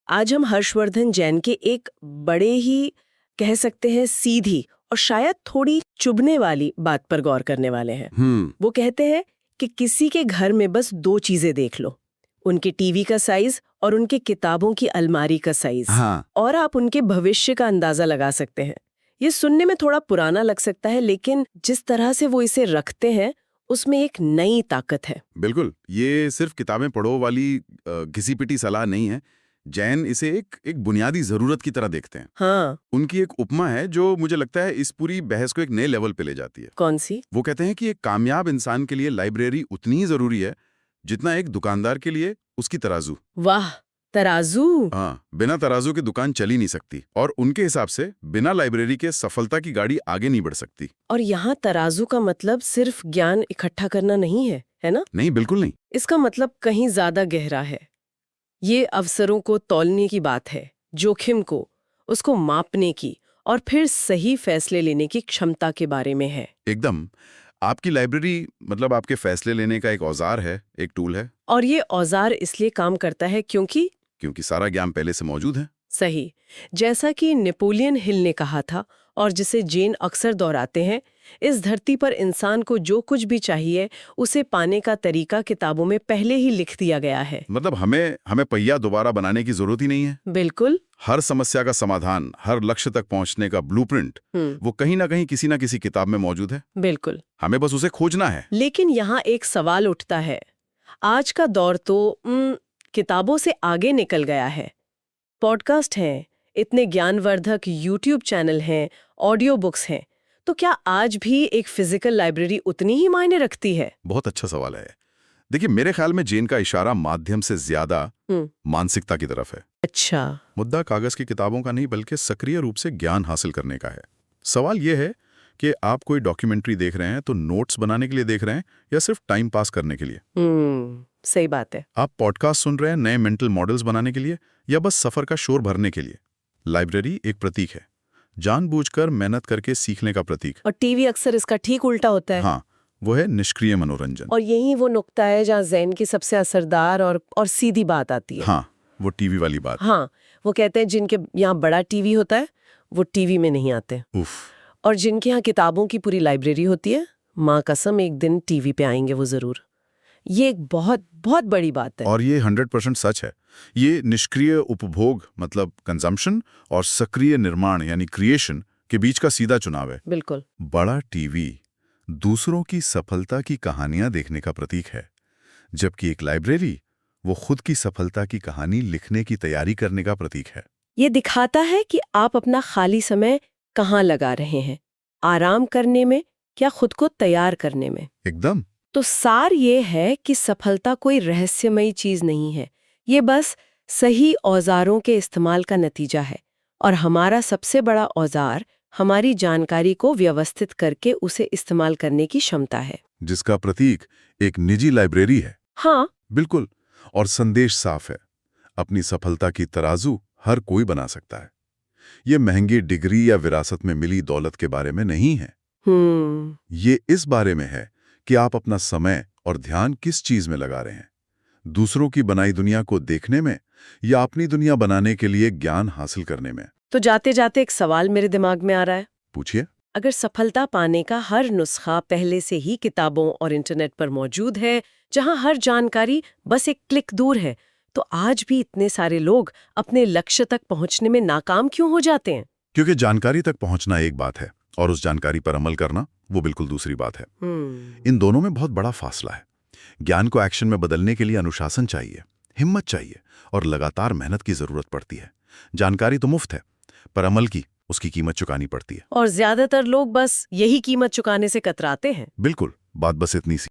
आज हम हर्षवर्धन जैन के एक बड़े ही कह सकते हैं सीधी और शायद थोड़ी चुभने वाली बात पर गौर करने वाले हैं। वो कहते हैं कि किसी के घर में बस दो चीजें देख लो, उनके टीवी का साइज और उनके किताबों की अलमारी का साइज। और आप उनके भविष्य का अंदाजा लगा सकते हैं। ये सुनने में थोड़ा पुराना लग सकता है, लेकिन जिस तरह से वो इसे रखते हैं उसमें एक नई ताकत है। बिल्कुल, ये सिर्फ किताबें पढ़ो वाली घिसी पिटी सलाह नहीं है। जैन इसे एक बुनियादी जरूरत की तरह देखते हैं। हाँ। उनकी एक उपमा है जो मुझे लगता है इस पूरी बहस को एक नए लेवल पे ले जाती है। कौन सी? वो कहते हैं कि एक कामयाब इंसान के लिए लाइब्रेरी उतनी ही जरूरी है जितना एक दुकानदार के लिए उसकी तराजू। वाह, तराजू! हाँ, बिना तराजू की दुकान चल ही नहीं सकती। और उनके हिसाब से बिना लाइब्रेरी के सफलता की गाड़ी आगे नहीं बढ़ सकती। और यहाँ तराजू का मतलब सिर्फ ज्ञान इकट्ठा करना नहीं है ना? नहीं, बिल्कुल नहीं। इसका मतलब कहीं ज्यादा गहरा है। ये अवसरों को तौलने की बात है, जोखिम को, उसको मापने की और फिर सही फैसले लेने की क्षमता के बारे में है। एकदम। आपकी लाइब्रेरी मतलब आपके फैसले लेने का एक औजार है, एक टूल है। और ये औजार इसलिए काम करता है क्योंकि सारा ज्ञान पहले से मौजूद है। सही, जैसा कि नेपोलियन हिल ने कहा था और जिसे जैन अक्सर दोहराते हैं, इस धरती पर इंसान को जो कुछ भी चाहिए उसे पाने का तरीका किताबों में पहले ही लिख दिया गया है। मतलब हमें पहिया दोबारा बनाने की जरूरत ही नहीं है। बिल्कुल। हर समस्या का समाधान, हर लक्ष्य तक पहुंचने का ब्लूप्रिंट वो कहीं ना कहीं किसी ना किसी किताब में मौजूद है। बिल्कुल। हमें बस उसे खोजना है। लेकिन यहाँ एक सवाल उठता है। आज का दौर तो किताबों से आगे निकल गया है। पॉडकास्ट हैं, इतने ज्ञानवर्धक यूट्यूब चैनल हैं, ऑडियो बुक्स हैं, तो क्या आज भी एक फिजिकल लाइब्रेरी उतनी ही मायने रखती है? बहुत अच्छा सवाल है। देखिए, मेरे ख्याल में जैन का इशारा माध्यम से ज्यादा मानसिकता की तरफ है। अच्छा। मुद्दा कागज की किताबों का नहीं बल्कि सक्रिय रूप से ज्ञान हासिल करने का है। सवाल यह है कि आप कोई डॉक्यूमेंट्री देख रहे हैं तो नोट्स बनाने के लिए देख रहे हैं या सिर्फ टाइम पास करने के लिए। सही बात है। आप पॉडकास्ट सुन रहे हैं नए मेंटल मॉडल्स बनाने के लिए या बस सफर का शोर भरने के लिए। लाइब्रेरी एक प्रतीक है, जानबूझकर मेहनत करके सीखने का प्रतीक। और टीवी अक्सर इसका ठीक उल्टा होता है। हाँ, वो है निष्क्रिय मनोरंजन। और यही वो नुक्ता है जहाँ ज़ैन की सबसे असरदार और सीधी बात आती है। हाँ, वो टीवी वाली बात। हाँ, वो कहते हैं जिनके यहाँ बड़ा टीवी होता है वो टीवी में नहीं आते। और जिनके यहाँ किताबों की पूरी लाइब्रेरी होती है, माँ कसम एक दिन टीवी पे आएंगे वो जरूर। ये एक बहुत बहुत बड़ी बात है। और ये 100% सच है। ये निष्क्रिय उपभोग मतलब कंजम्पशन और सक्रिय निर्माण यानी क्रिएशन के बीच का सीधा चुनाव है। बिल्कुल। बड़ा टीवी दूसरों की सफलता की कहानियां देखने का प्रतीक है, जबकि एक लाइब्रेरी वो खुद की सफलता की कहानी लिखने की तैयारी करने का प्रतीक है। ये दिखाता है कि आप अपना खाली समय कहाँ लगा रहे हैं, आराम करने में या खुद को तैयार करने में। एकदम। तो सार ये है कि सफलता कोई रहस्यमयी चीज नहीं है, ये बस सही औजारों के इस्तेमाल का नतीजा है। और हमारा सबसे बड़ा औजार हमारी जानकारी को व्यवस्थित करके उसे इस्तेमाल करने की क्षमता है, जिसका प्रतीक एक निजी लाइब्रेरी है। हाँ, बिल्कुल। और संदेश साफ है, अपनी सफलता की तराजू हर कोई बना सकता है। ये महंगी डिग्री या विरासत में मिली दौलत के बारे में नहीं है। ये इस बारे में है कि आप अपना समय और ध्यान किस चीज में लगा रहे हैं, दूसरों की बनाई दुनिया को देखने में या अपनी दुनिया बनाने के लिए ज्ञान हासिल करने में। तो जाते जाते एक सवाल मेरे दिमाग में आ रहा है। पूछिए। अगर सफलता पाने का हर नुस्खा पहले से ही किताबों और इंटरनेट पर मौजूद है, जहां हर जानकारी बस एक क्लिक दूर है, तो आज भी इतने सारे लोग अपने लक्ष्य तक पहुंचने में नाकाम क्यों हो जाते हैं? क्योंकि जानकारी तक पहुंचना एक बात है और उस जानकारी पर अमल करना वो बिल्कुल दूसरी बात है। इन दोनों में बहुत बड़ा फासला है। ज्ञान को एक्शन में बदलने के लिए अनुशासन चाहिए, हिम्मत चाहिए और लगातार मेहनत की जरूरत पड़ती है। जानकारी तो मुफ्त है, पर अमल की उसकी कीमत चुकानी पड़ती है। और ज्यादातर लोग बस यही कीमत चुकाने से कतराते हैं। बिल्कुल, बात बस इतनी सी।